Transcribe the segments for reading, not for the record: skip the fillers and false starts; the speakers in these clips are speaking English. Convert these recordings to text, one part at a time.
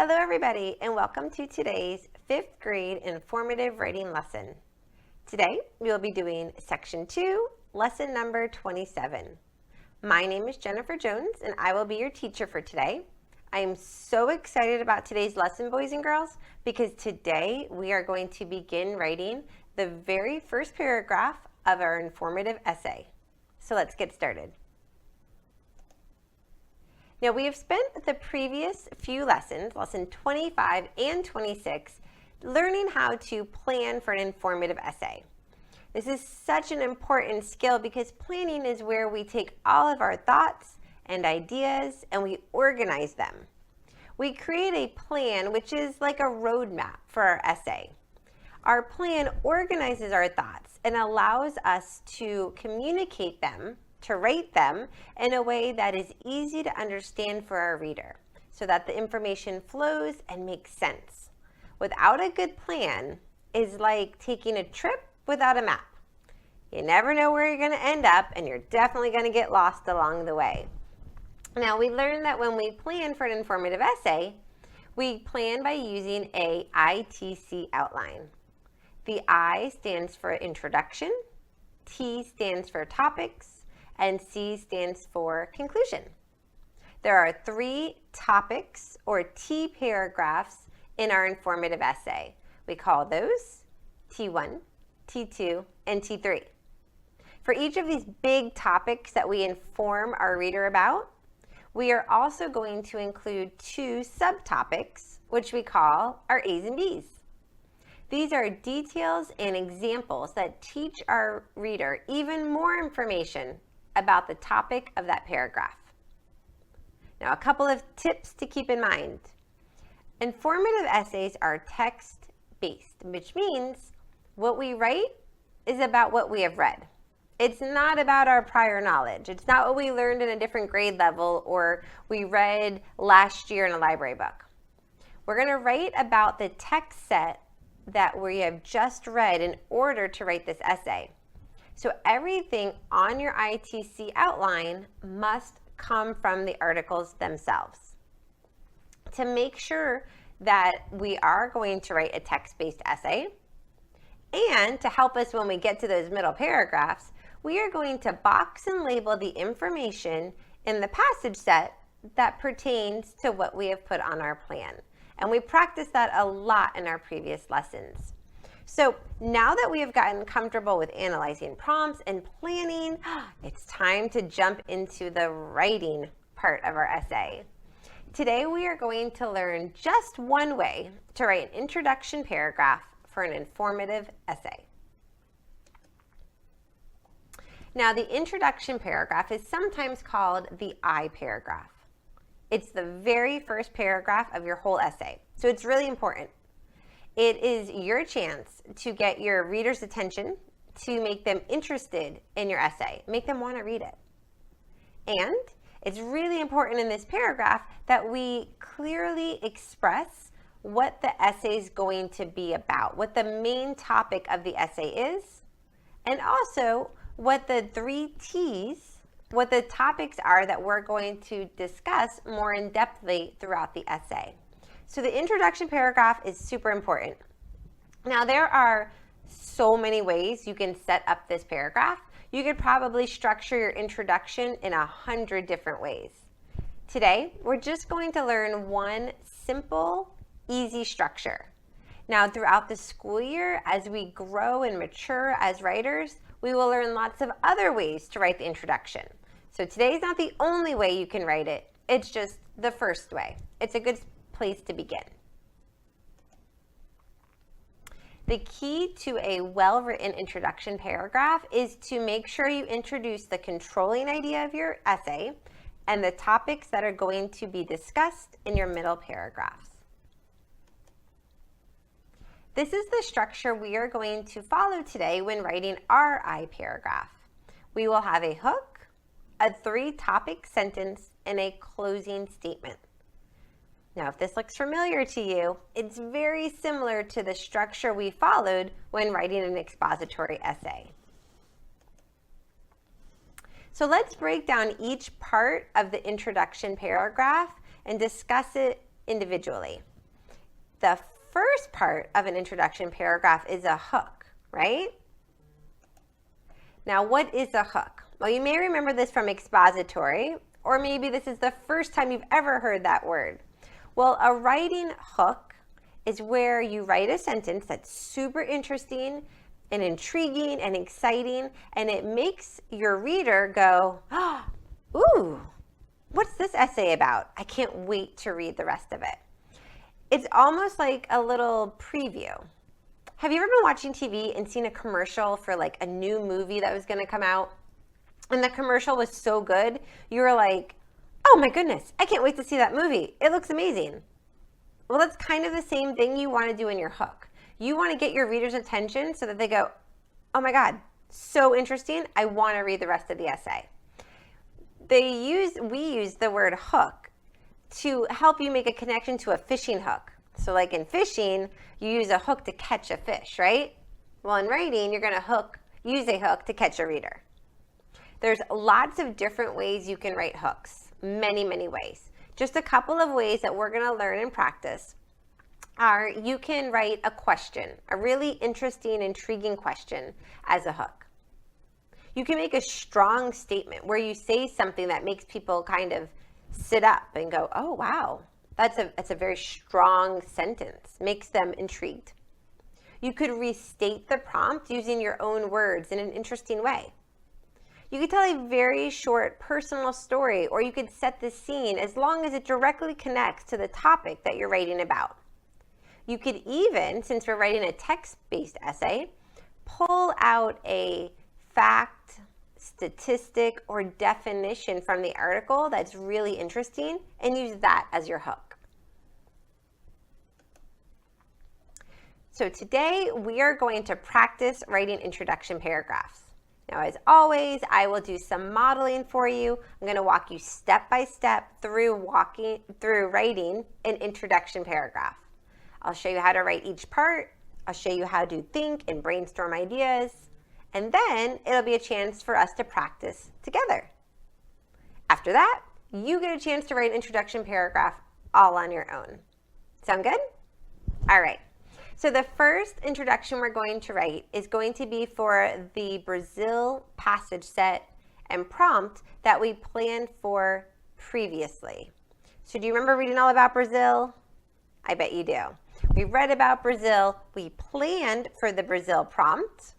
Hello everybody, and welcome to today's 5th grade informative writing lesson. Today we will be doing section 2, lesson number 27. My name is Jennifer Jones and I will be your teacher for today. I am so excited about today's lesson, boys and girls, because today we are going to begin writing the very first paragraph of our informative essay. So let's get started. Now we have spent the previous few lessons, lesson 25 and 26, learning how to plan for an informative essay. This is such an important skill because planning is where we take all of our thoughts and ideas and we organize them. We create a plan which is like a roadmap for our essay. Our plan organizes our thoughts and allows us to communicate them, to write them in a way that is easy to understand for our reader so that the information flows and makes sense. Without a good plan is like taking a trip without a map. You never know where you're going to end up and you're definitely going to get lost along the way. Now we learned that when we plan for an informative essay, we plan by using a ITC outline. The I stands for introduction, T stands for topics, and C stands for conclusion. There are 3 topics or T paragraphs in our informative essay. We call those T1, T2, and T3. For each of these big topics that we inform our reader about, we are also going to include 2 subtopics, which we call our A's and B's. These are details and examples that teach our reader even more information about the topic of that paragraph. Now, a couple of tips to keep in mind. Informative essays are text-based, which means what we write is about what we have read. It's not about our prior knowledge. It's not what we learned in a different grade level or we read last year in a library book. We're going to write about the text set that we have just read in order to write this essay. So everything on your ITC outline must come from the articles themselves. To make sure that we are going to write a text-based essay, and to help us when we get to those middle paragraphs, we are going to box and label the information in the passage set that pertains to what we have put on our plan. And we practiced that a lot in our previous lessons. So now that we have gotten comfortable with analyzing prompts and planning, it's time to jump into the writing part of our essay. Today we are going to learn just one way to write an introduction paragraph for an informative essay. Now the introduction paragraph is sometimes called the I paragraph. It's the very first paragraph of your whole essay, so it's really important. It is your chance to get your reader's attention, to make them interested in your essay, make them want to read it. And it's really important in this paragraph that we clearly express what the essay is going to be about, what the main topic of the essay is, and also what the 3 T's, what the topics are that we're going to discuss more in-depthly throughout the essay. So the introduction paragraph is super important. Now there are so many ways you can set up this paragraph. You could probably structure your introduction in 100 different ways. Today, we're just going to learn one simple, easy structure. Now throughout the school year, as we grow and mature as writers, we will learn lots of other ways to write the introduction. So today is not the only way you can write it. It's just the first way. It's a good place to begin. The key to a well-written introduction paragraph is to make sure you introduce the controlling idea of your essay and the topics that are going to be discussed in your middle paragraphs. This is the structure we are going to follow today when writing our I paragraph. We will have a hook, a 3-topic sentence, and a closing statement. Now, if this looks familiar to you, it's very similar to the structure we followed when writing an expository essay. So let's break down each part of the introduction paragraph and discuss it individually. the first part of an introduction paragraph is a hook, right? Now, what is a hook? Well, you may remember this from expository, or maybe this is the first time you've ever heard that word. Well, a writing hook is where you write a sentence that's super interesting and intriguing and exciting, and it makes your reader go, oh, ooh, what's this essay about? I can't wait to read the rest of it. It's almost like a little preview. Have you ever been watching TV and seen a commercial for like a new movie that was going to come out? And the commercial was so good, you were like, oh my goodness, I can't wait to see that movie. It looks amazing. Well, that's kind of the same thing you want to do in your hook. You want to get your reader's attention so that they go, oh my God, so interesting. I want to read the rest of the essay. We use the word hook to help you make a connection to a fishing hook. So like in fishing, you use a hook to catch a fish, right? Well, in writing, you're going to use a hook to catch a reader. There's lots of different ways you can write hooks, many, many ways. Just a couple of ways that we're going to learn and practice are you can write a question, a really interesting, intriguing question as a hook. You can make a strong statement where you say something that makes people kind of sit up and go, oh, wow, that's a very strong sentence, makes them intrigued. You could restate the prompt using your own words in an interesting way. You could tell a very short personal story, or you could set the scene as long as it directly connects to the topic that you're writing about. You could even, since we're writing a text-based essay, pull out a fact, statistic, or definition from the article that's really interesting and use that as your hook. So today we are going to practice writing introduction paragraphs. Now, as always, I will do some modeling for you. I'm going to walk you step by step through writing an introduction paragraph. I'll show you how to write each part. I'll show you how to think and brainstorm ideas. And then it'll be a chance for us to practice together. After that, you get a chance to write an introduction paragraph all on your own. Sound good? All right. So the first introduction we're going to write is going to be for the Brazil passage set and prompt that we planned for previously. So do you remember reading all about Brazil? I bet you do. We read about Brazil, we planned for the Brazil prompt,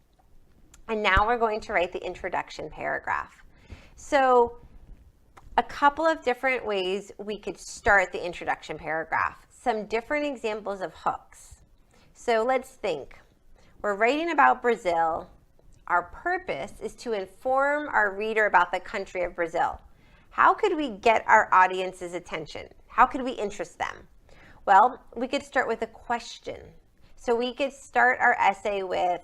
and now we're going to write the introduction paragraph. So a couple of different ways we could start the introduction paragraph, some different examples of hooks. So let's think. We're writing about Brazil. Our purpose is to inform our reader about the country of Brazil. How could we get our audience's attention? How could we interest them? Well, we could start with a question. So we could start our essay with,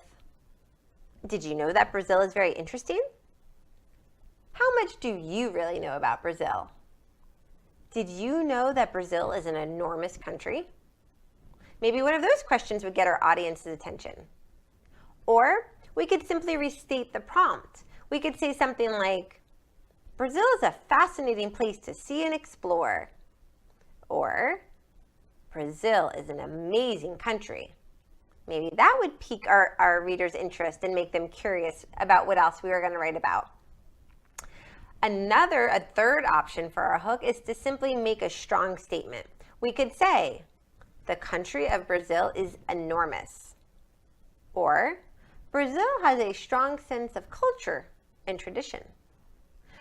did you know that Brazil is very interesting? How much do you really know about Brazil? Did you know that Brazil is an enormous country? Maybe one of those questions would get our audience's attention. Or we could simply restate the prompt. We could say something like, Brazil is a fascinating place to see and explore. Or, Brazil is an amazing country. Maybe that would pique our readers' interest and make them curious about what else we were going to write about. A third option for our hook is to simply make a strong statement. We could say, the country of Brazil is enormous. Or, Brazil has a strong sense of culture and tradition.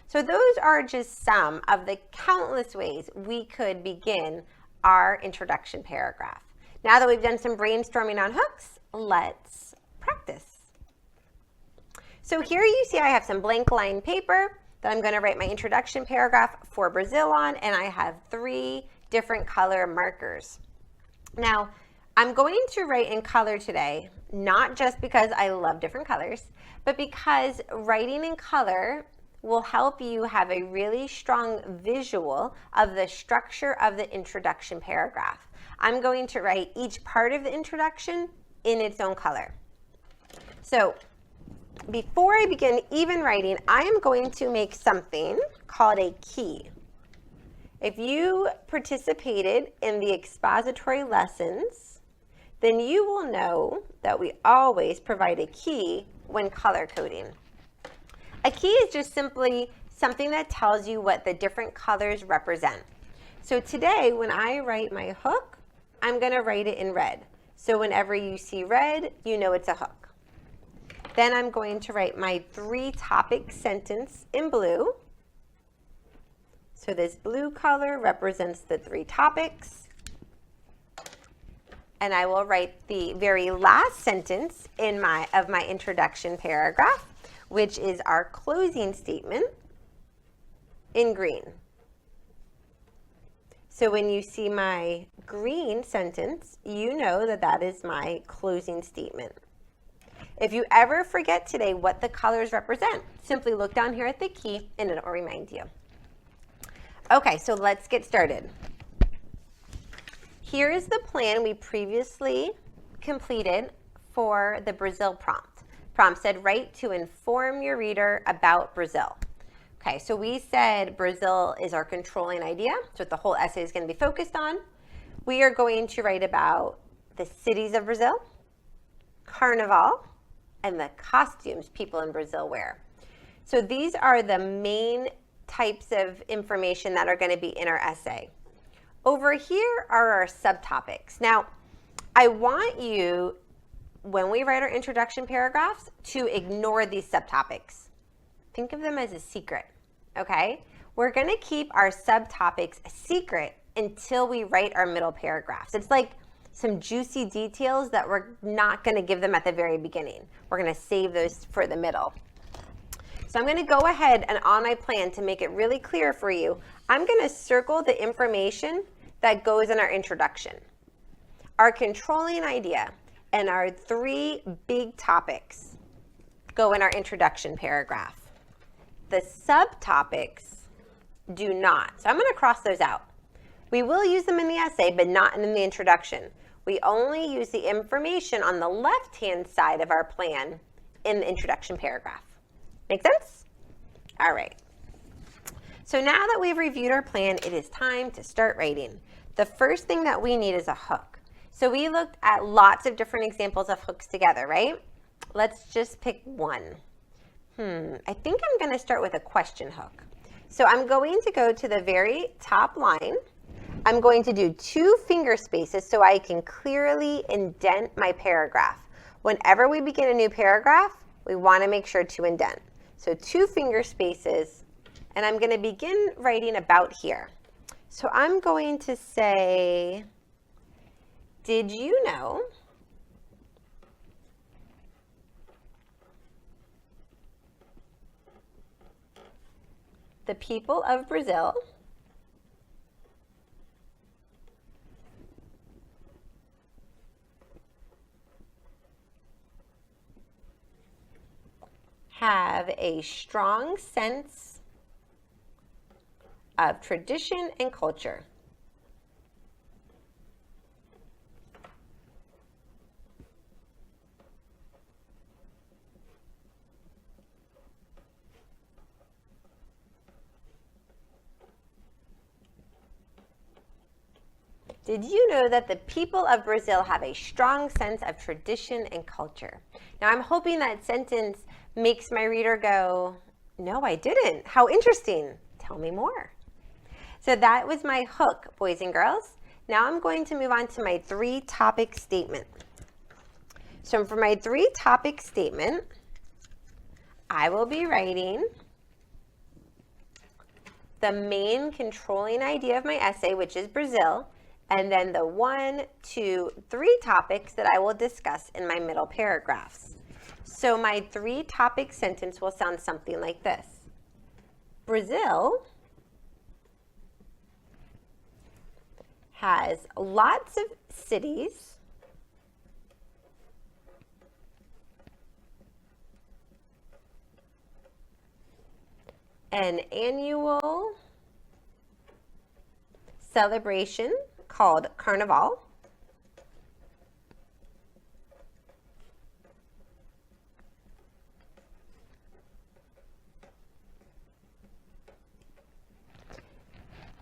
So those are just some of the countless ways we could begin our introduction paragraph. Now that we've done some brainstorming on hooks, let's practice. So here you see I have some blank line paper that I'm going to write my introduction paragraph for Brazil on, and I have 3 different color markers. Now, I'm going to write in color today, not just because I love different colors, but because writing in color will help you have a really strong visual of the structure of the introduction paragraph. I'm going to write each part of the introduction in its own color. So before I begin even writing, I am going to make something called a key. If you participated in the expository lessons, then you will know that we always provide a key when color coding. A key is just simply something that tells you what the different colors represent. So today, when I write my hook, I'm going to write it in red. So whenever you see red, you know it's a hook. Then I'm going to write my 3-topic sentence in blue. So this blue color represents the 3 topics. And I will write the very last sentence of my introduction paragraph, which is our closing statement, in green. So when you see my green sentence, you know that that is my closing statement. If you ever forget today what the colors represent, simply look down here at the key and it'll remind you. Okay, so let's get started. Here is the plan we previously completed for the Brazil prompt. Prompt said, write to inform your reader about Brazil. Okay, so we said Brazil is our controlling idea. That's what the whole essay is going to be focused on. We are going to write about the cities of Brazil, Carnival, and the costumes people in Brazil wear. So these are the main types of information that are going to be in our essay. Over here are our subtopics. Now, I want you, when we write our introduction paragraphs, to ignore these subtopics. Think of them as a secret, okay? We're going to keep our subtopics a secret until we write our middle paragraphs. It's like some juicy details that we're not going to give them at the very beginning. We're going to save those for the middle. So I'm going to go ahead and on my plan to make it really clear for you, I'm going to circle the information that goes in our introduction. Our controlling idea and our 3 big topics go in our introduction paragraph. The subtopics do not. So I'm going to cross those out. We will use them in the essay, but not in the introduction. We only use the information on the left-hand side of our plan in the introduction paragraph. Make sense? All right. So now that we've reviewed our plan, it is time to start writing. The first thing that we need is a hook. So we looked at lots of different examples of hooks together, right? Let's just pick one. I think I'm going to start with a question hook. So I'm going to go to the very top line. I'm going to do 2 finger spaces so I can clearly indent my paragraph. Whenever we begin a new paragraph, we want to make sure to indent. So 2 finger spaces, and I'm going to begin writing about here. So I'm going to say, did you know the people of Brazil have a strong sense of tradition and culture? Did you know that the people of Brazil have a strong sense of tradition and culture? Now, I'm hoping that sentence makes my reader go, no, I didn't. How interesting. Tell me more. So that was my hook, boys and girls. Now I'm going to move on to my 3-topic statement. So for my 3-topic statement, I will be writing the main controlling idea of my essay, which is Brazil, and then the 1, 2, 3 topics that I will discuss in my middle paragraphs. So my 3-topic sentence will sound something like this. Brazil has lots of cities an annual celebration called Carnival,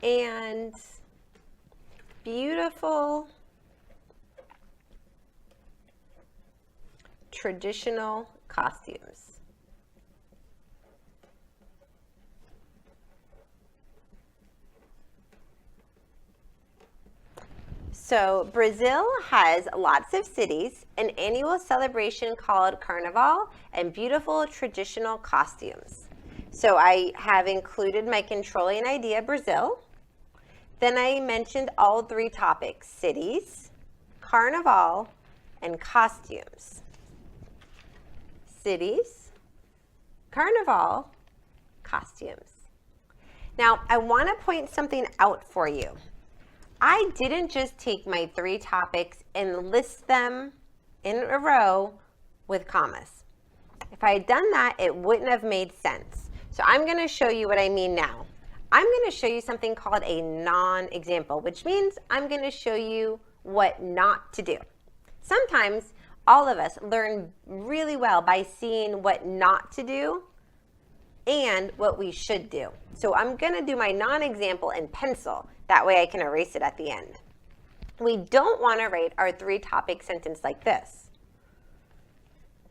and beautiful traditional costumes. So Brazil has lots of cities, an annual celebration called Carnival, and beautiful traditional costumes. So I have included my controlling idea, Brazil. Then I mentioned all 3 topics: cities, Carnival, and costumes. Cities, Carnival, costumes. Now, I want to point something out for you. I didn't just take my 3 topics and list them in a row with commas. If I had done that, it wouldn't have made sense. So I'm going to show you what I mean now. I'm going to show you something called a non-example, which means I'm going to show you what not to do. Sometimes all of us learn really well by seeing what not to do and what we should do. So I'm going to do my non-example in pencil. That way I can erase it at the end. We don't want to write our 3-topic sentence like this.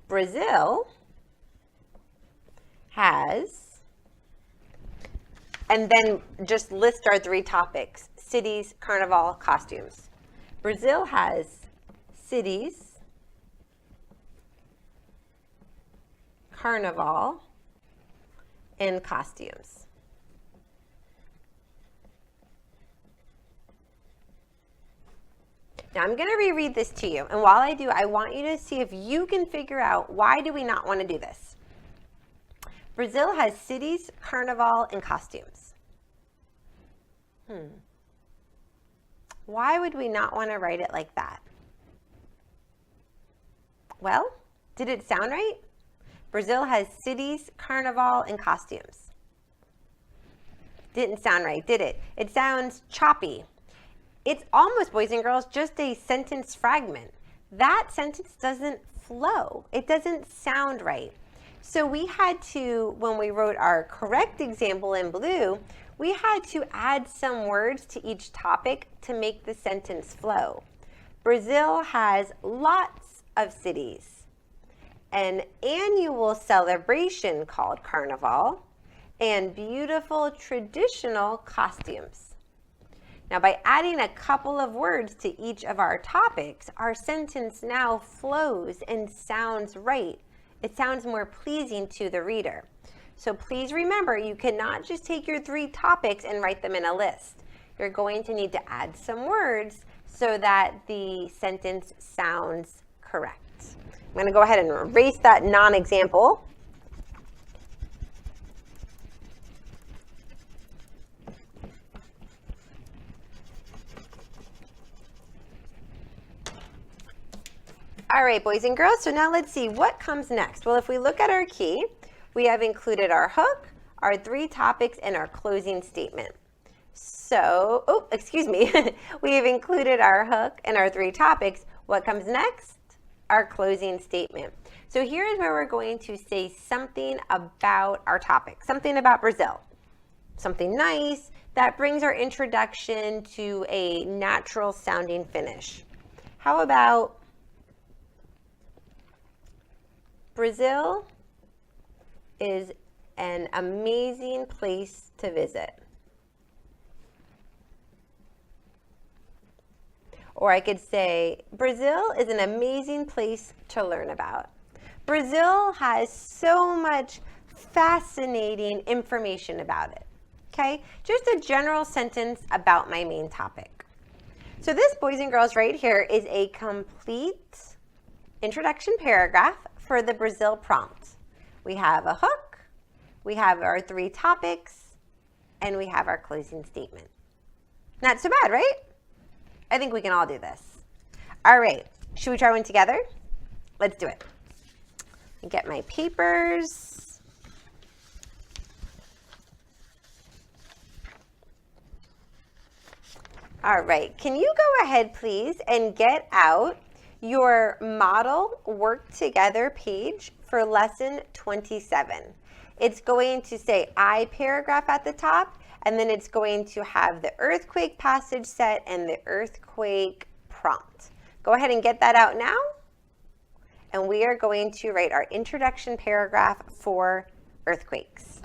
Brazil has, and then just list our 3 topics: cities, Carnival, costumes. Brazil has cities, Carnival, and costumes. Now I'm going to reread this to you, and while I do, I want you to see if you can figure out why do we not want to do this. Brazil has cities, Carnival, and costumes. Why would we not want to write it like that? Well, did it sound right? Brazil has cities, Carnival, and costumes. Didn't sound right, did it? It sounds choppy. It's almost, boys and girls, just a sentence fragment. That sentence doesn't flow. It doesn't sound right. So we had to, when we wrote our correct example in blue, we had to add some words to each topic to make the sentence flow. Brazil has lots of cities, an annual celebration called Carnival, and beautiful traditional costumes. Now, by adding a couple of words to each of our topics, our sentence now flows and sounds right. It sounds more pleasing to the reader. So please remember, you cannot just take your 3 topics and write them in a list. You're going to need to add some words so that the sentence sounds correct. I'm going to go ahead and erase that non-example. All right, boys and girls, so now let's see what comes next. Well, if we look at our key, we have included our hook, our 3 topics, and our closing statement. So, we have included our hook and our 3 topics. What comes next? Our closing statement. So here is where we're going to say something about our topic, something about Brazil, something nice that brings our introduction to a natural sounding finish. How about Brazil is an amazing place to visit. Or I could say, Brazil is an amazing place to learn about. Brazil has so much fascinating information about it. Okay? Just a general sentence about my main topic. So this, boys and girls, right here is a complete introduction paragraph for the Brazil prompt. We have a hook, we have our 3 topics, and we have our closing statement. Not so bad, right? I think we can all do this. All right, should we try one together? Let's do it. Get my papers. All right, can you go ahead, please, and get out your model work together page for lesson 27. It's going to say I paragraph at the top, and then it's going to have the earthquake passage set and the earthquake prompt. Go ahead and get that out now, and we are going to write our introduction paragraph for earthquakes.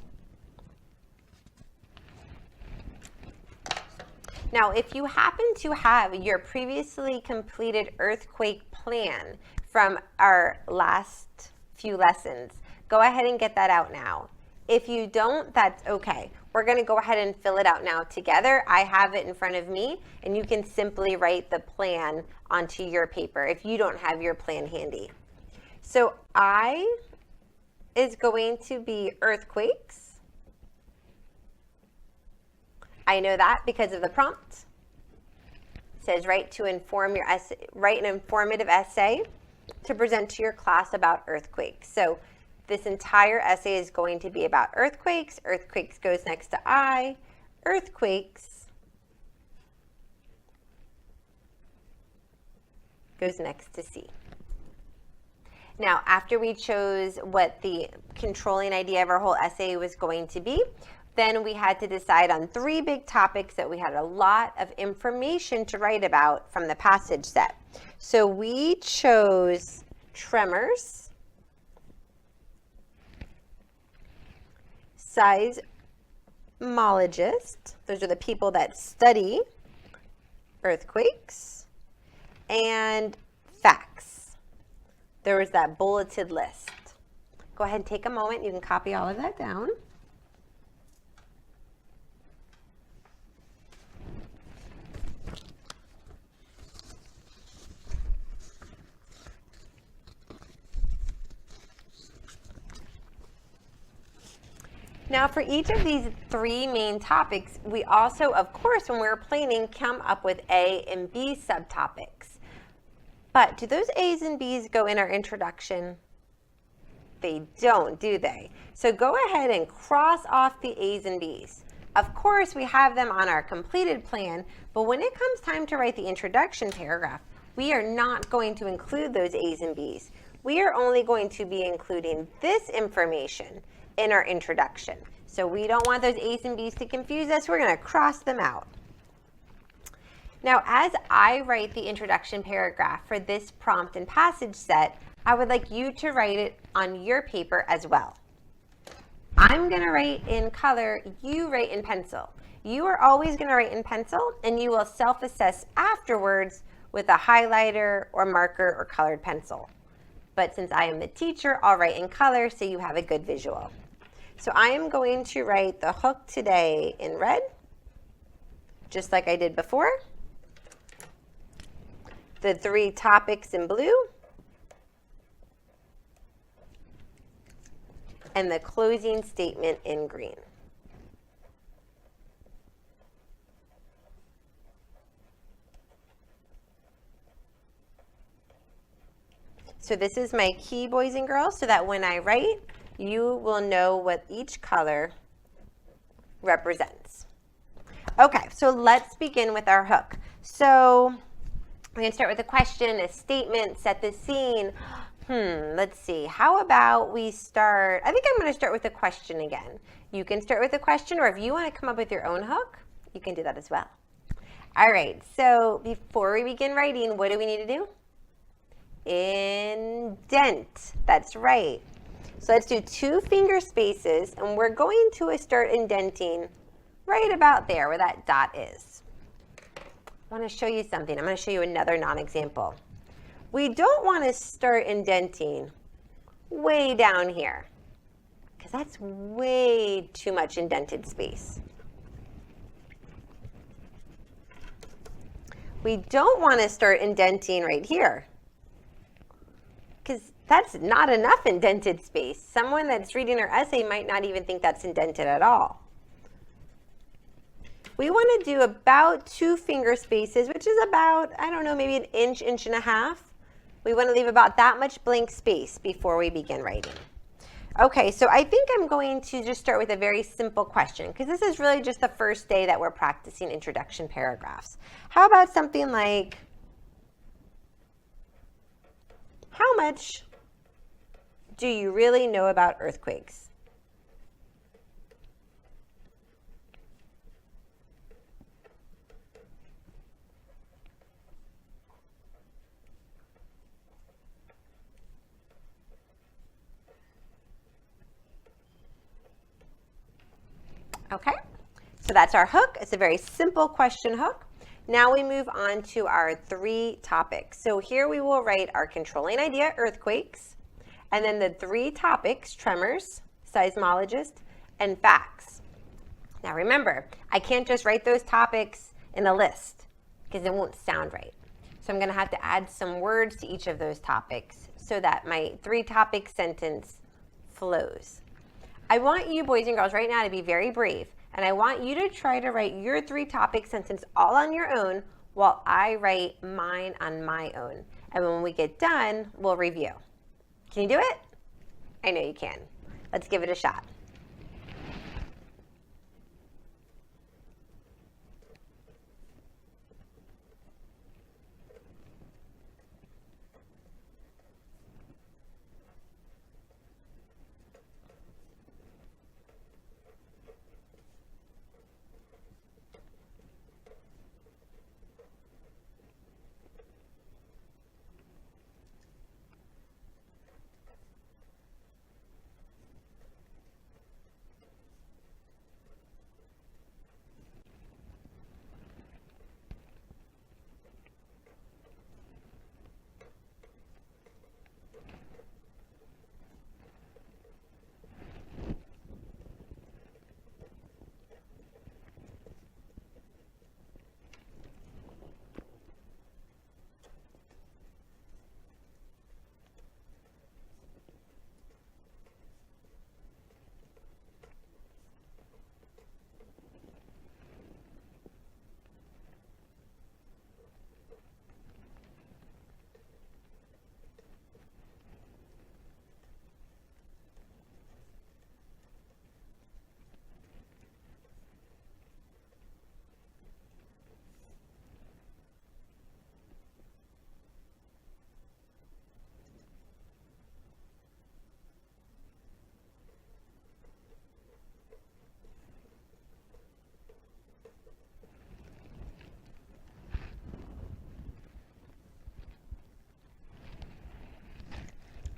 Now, if you happen to have your previously completed earthquake plan from our last few lessons, go ahead and get that out now. If you don't, that's okay. We're going to go ahead and fill it out now together. I have it in front of me, and you can simply write the plan onto your paper if you don't have your plan handy. So I is going to be earthquakes. I know that because of the prompt. It says write an informative essay to present to your class about earthquakes. So this entire essay is going to be about earthquakes. Earthquakes goes next to I. Earthquakes goes next to C. Now, after we chose what the controlling idea of our whole essay was going to be, then we had to decide on 3 big topics that we had a lot of information to write about from the passage set. So we chose tremors, seismologists, those are the people that study earthquakes, and facts. There was that bulleted list. Go ahead and take a moment. You can copy all of that down. Now for each of these 3 main topics, we also, of course, when we were planning, come up with A and B subtopics. But do those A's and B's go in our introduction? They don't, do they? So go ahead and cross off the A's and B's. Of course, we have them on our completed plan, but when it comes time to write the introduction paragraph, we are not going to include those A's and B's. We are only going to be including this information in our introduction. So we don't want those A's and B's to confuse us. We're going to cross them out. Now, as I write the introduction paragraph for this prompt and passage set, I would like you to write it on your paper as well. I'm going to write in color, you write in pencil. You are always going to write in pencil, and you will self-assess afterwards with a highlighter or marker or colored pencil. But since I am the teacher, I'll write in color so you have a good visual. So I am going to write the hook today in red, just like I did before. The 3 topics in blue. And the closing statement in green. So this is my key, boys and girls, so that when I write, you will know what each color represents. Okay, so let's begin with our hook. So we're going to start with a question, a statement, set the scene. Let's see. How about we start, I think I'm going to start with a question again. You can start with a question, or if you want to come up with your own hook, you can do that as well. All right, so before we begin writing, what do we need to do? Indent. That's right. So let's do 2 finger spaces, and we're going to start indenting right about there where that dot is. I want to show you something. I'm going to show you another non-example. We don't want to start indenting way down here because that's way too much indented space. We don't want to start indenting right here because that's not enough indented space. Someone that's reading our essay might not even think that's indented at all. We want to do about 2 finger spaces, which is about, I don't know, maybe an inch, inch and a half. We want to leave about that much blank space before we begin writing. Okay, so I think I'm going to just start with a very simple question because this is really just the first day that we're practicing introduction paragraphs. How about something like, how much do you really know about earthquakes? Okay, so that's our hook. It's a very simple question hook. Now we move on to our 3 topics. So here we will write our controlling idea, earthquakes, and then the 3 topics, tremors, seismologist, and facts. Now remember, I can't just write those topics in a list because it won't sound right. So I'm going to have to add some words to each of those topics so that my 3-topic sentence flows. I want you boys and girls right now to be very brave, and I want you to try to write your 3-topic sentence all on your own while I write mine on my own. And when we get done, we'll review. Can you do it? I know you can. Let's give it a shot.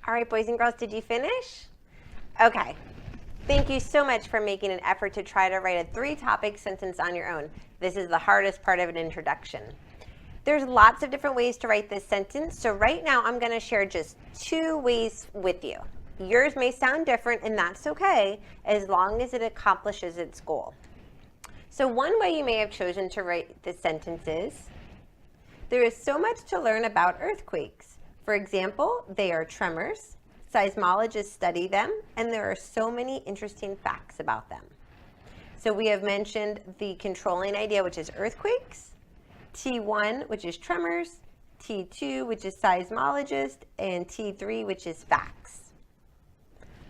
All right, boys and girls, did you finish? Okay. Thank you so much for making an effort to try to write a 3-topic sentence on your own. This is the hardest part of an introduction. There's lots of different ways to write this sentence, so right now I'm going to share just 2 ways with you. Yours may sound different, and that's okay, as long as it accomplishes its goal. So one way you may have chosen to write this sentence is, there is so much to learn about earthquakes. For example, they are tremors, seismologists study them, and there are so many interesting facts about them. So we have mentioned the controlling idea, which is earthquakes, T1, which is tremors, T2, which is seismologist, and T3, which is facts.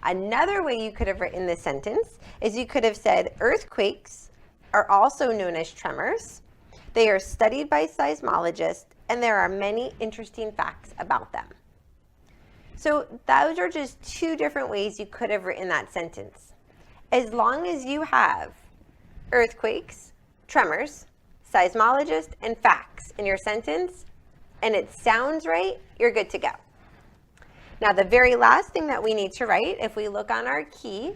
Another way you could have written this sentence is you could have said earthquakes are also known as tremors. They are studied by seismologists, and there are many interesting facts about them. So those are just 2 different ways you could have written that sentence. As long as you have earthquakes, tremors, seismologist, and facts in your sentence, and it sounds right, you're good to go. Now the very last thing that we need to write, if we look on our key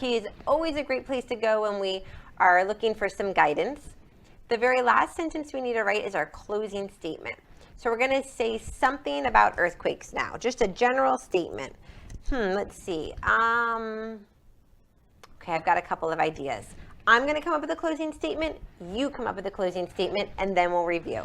is always a great place to go when we are looking for some guidance. The very last sentence we need to write is our closing statement. So we're going to say something about earthquakes now, just a general statement. Let's see. Okay, I've got a couple of ideas. I'm going to come up with a closing statement, you come up with a closing statement, and then we'll review.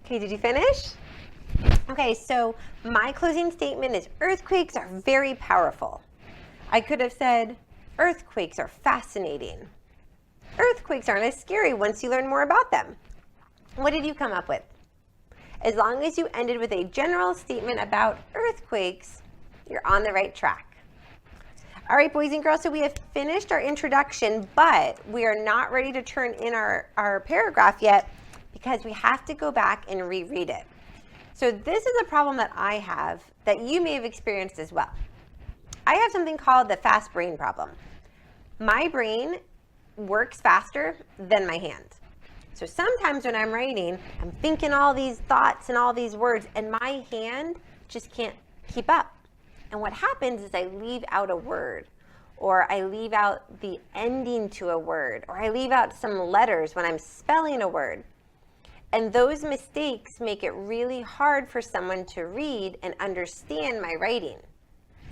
Okay, did you finish? Okay, so my closing statement is earthquakes are very powerful. I could have said earthquakes are fascinating. Earthquakes aren't as scary once you learn more about them. What did you come up with? As long as you ended with a general statement about earthquakes, you're on the right track. All right, boys and girls, so we have finished our introduction, but we are not ready to turn in our paragraph yet because we have to go back and reread it. So this is a problem that I have that you may have experienced as well. I have something called the fast brain problem. My brain works faster than my hand. So sometimes when I'm writing, I'm thinking all these thoughts and all these words, and my hand just can't keep up. And what happens is I leave out a word, or I leave out the ending to a word, or I leave out some letters when I'm spelling a word. And those mistakes make it really hard for someone to read and understand my writing.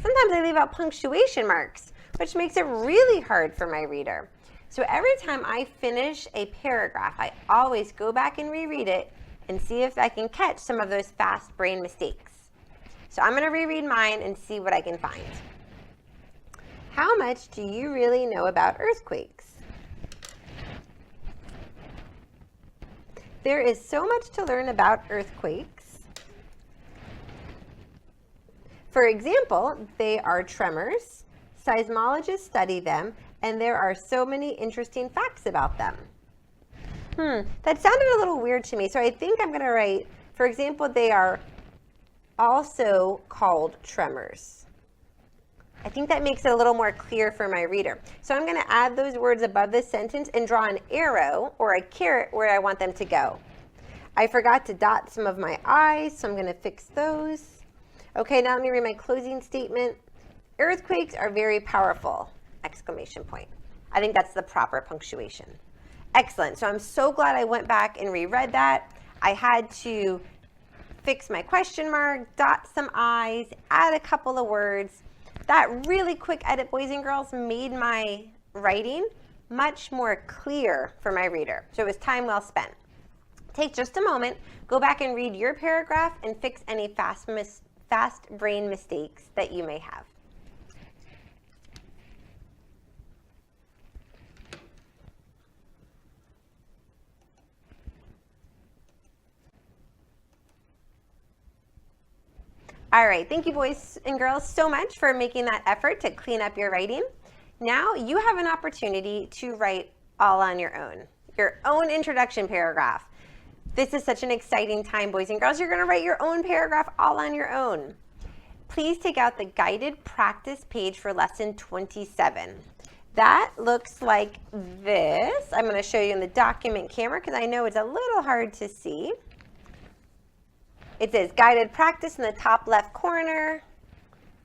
Sometimes I leave out punctuation marks, which makes it really hard for my reader. So every time I finish a paragraph, I always go back and reread it and see if I can catch some of those fast brain mistakes. So I'm going to reread mine and see what I can find. How much do you really know about earthquakes? There is so much to learn about earthquakes. For example, they are tremors. Seismologists study them, and there are so many interesting facts about them. That sounded a little weird to me, so I think I'm going to write, for example, they are also called tremors. I think that makes it a little more clear for my reader. So I'm going to add those words above this sentence and draw an arrow or a caret where I want them to go. I forgot to dot some of my I's, so I'm going to fix those. Okay, now let me read my closing statement. Earthquakes are very powerful! Exclamation point. I think that's the proper punctuation. Excellent. So I'm so glad I went back and reread that. I had to fix my question mark, dot some I's, add a couple of words. That really quick edit, boys and girls, made my writing much more clear for my reader. So it was time well spent. Take just a moment, go back and read your paragraph and fix any fast brain mistakes that you may have. All right, thank you boys and girls so much for making that effort to clean up your writing. Now you have an opportunity to write all on your own introduction paragraph. This is such an exciting time, boys and girls. You're gonna write your own paragraph all on your own. Please take out the guided practice page for lesson 27. That looks like this. I'm gonna show you in the document camera because I know it's a little hard to see. It says guided practice in the top left corner,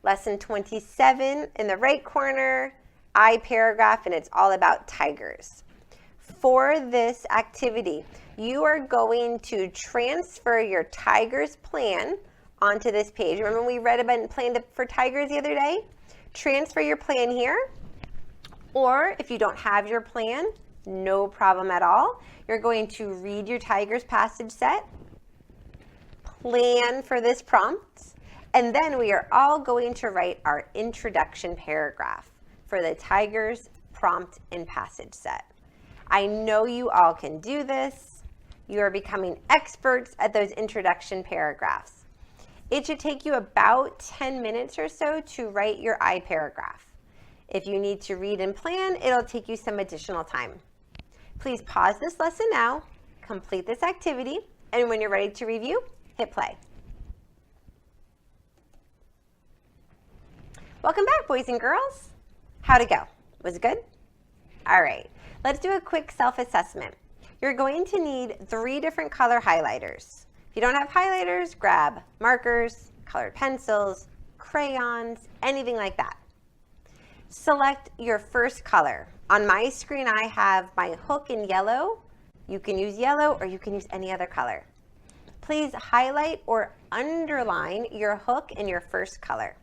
lesson 27 in the right corner, I paragraph, and it's all about tigers. For this activity, you are going to transfer your tigers plan onto this page. Remember we read about plan for tigers the other day? Transfer your plan here, or if you don't have your plan, no problem at all. You're going to read your tigers passage set, plan for this prompt, and then we are all going to write our introduction paragraph for the tigers prompt and passage set. I know you all can do this. You are becoming experts at those introduction paragraphs. It should take you about 10 minutes or so to write your I paragraph. If you need to read and plan, it'll take you some additional time. Please pause this lesson now, complete this activity, and when you're ready to review, hit play. Welcome back, boys and girls. How'd it go? Was it good? All right, let's do a quick self-assessment. You're going to need 3 different color highlighters. If you don't have highlighters, grab markers, colored pencils, crayons, anything like that. Select your first color. On my screen, I have my hook in yellow. You can use yellow or you can use any other color. Please highlight or underline your hook in your first color.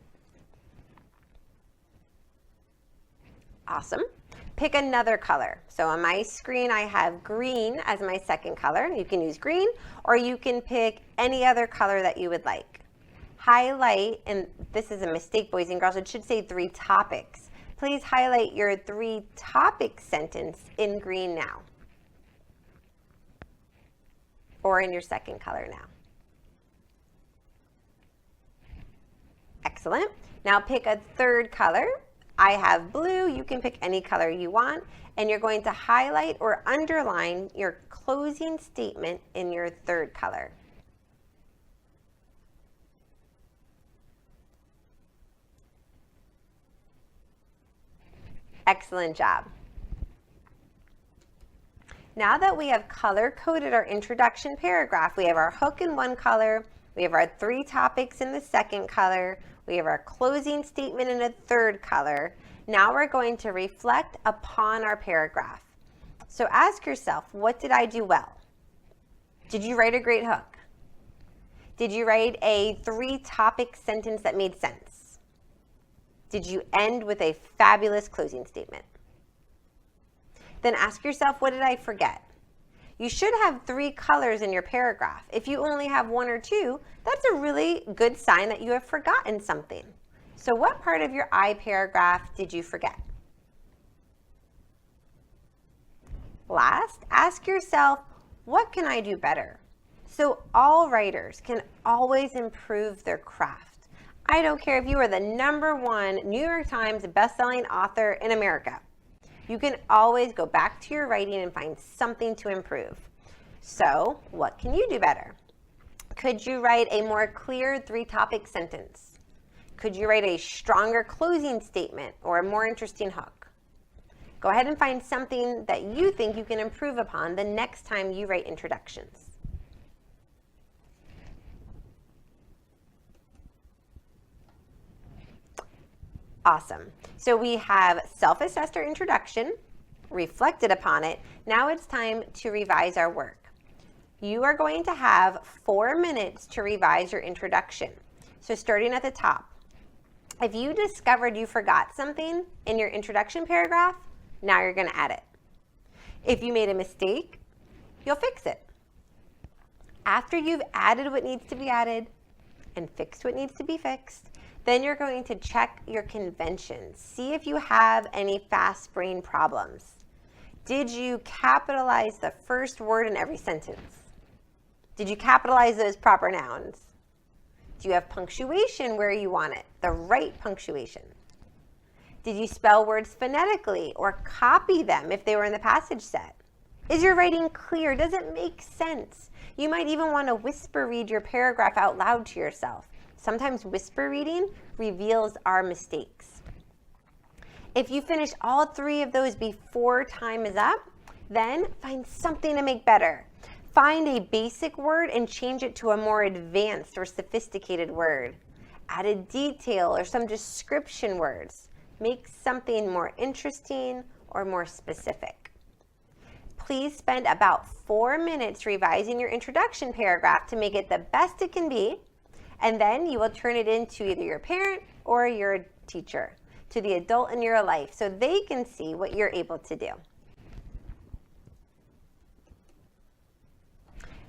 Awesome. Pick another color. So on my screen, I have green as my second color. You can use green, or you can pick any other color that you would like. Highlight, and this is a mistake, boys and girls, it should say 3 topics. Please highlight your 3 topic sentence in green now, or in your second color now. Excellent. Now pick a third color. I have blue. You can pick any color you want, and you're going to highlight or underline your closing statement in your third color. Excellent job. Now that we have color-coded our introduction paragraph, we have our hook in one color, we have our 3 topics in the second color, we have our closing statement in a third color. Now we're going to reflect upon our paragraph. So ask yourself, what did I do well? Did you write a great hook? Did you write a 3-topic sentence that made sense? Did you end with a fabulous closing statement? Then ask yourself, what did I forget? You should have 3 colors in your paragraph. If you only have 1 or 2, that's a really good sign that you have forgotten something. So what part of your I paragraph did you forget? Last, ask yourself, what can I do better? So all writers can always improve their craft. I don't care if you are the #1 New York Times bestselling author in America. You can always go back to your writing and find something to improve. So what can you do better? Could you write a more clear 3-topic sentence? Could you write a stronger closing statement or a more interesting hook? Go ahead and find something that you think you can improve upon the next time you write introductions. Awesome. So we have self-assessed our introduction, reflected upon it. Now it's time to revise our work. You are going to have 4 minutes to revise your introduction. So starting at the top, if you discovered you forgot something in your introduction paragraph, now you're going to add it. If you made a mistake, you'll fix it. After you've added what needs to be added and fixed what needs to be fixed, then you're going to check your conventions. See if you have any fast brain problems. Did you capitalize the first word in every sentence? Did you capitalize those proper nouns? Do you have punctuation where you want it, the right punctuation? Did you spell words phonetically or copy them if they were in the passage set? Is your writing clear? Does it make sense? You might even want to whisper read your paragraph out loud to yourself. Sometimes whisper reading reveals our mistakes. If you finish all 3 of those before time is up, then find something to make better. Find a basic word and change it to a more advanced or sophisticated word. Add a detail or some description words. Make something more interesting or more specific. Please spend about 4 minutes revising your introduction paragraph to make it the best it can be, and then you will turn it in to either your parent or your teacher, to the adult in your life, so they can see what you're able to do.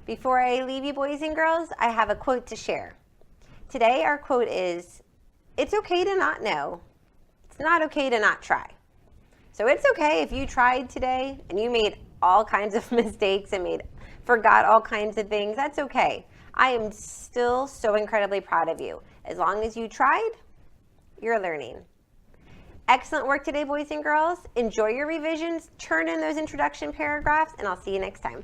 Before I leave you, boys and girls, I have a quote to share. Today, our quote is, "It's okay to not know. It's not okay to not try." So it's okay if you tried today and you made all kinds of mistakes and forgot all kinds of things. That's okay. I am still so incredibly proud of you. As long as you tried, you're learning. Excellent work today, boys and girls. Enjoy your revisions, turn in those introduction paragraphs, and I'll see you next time.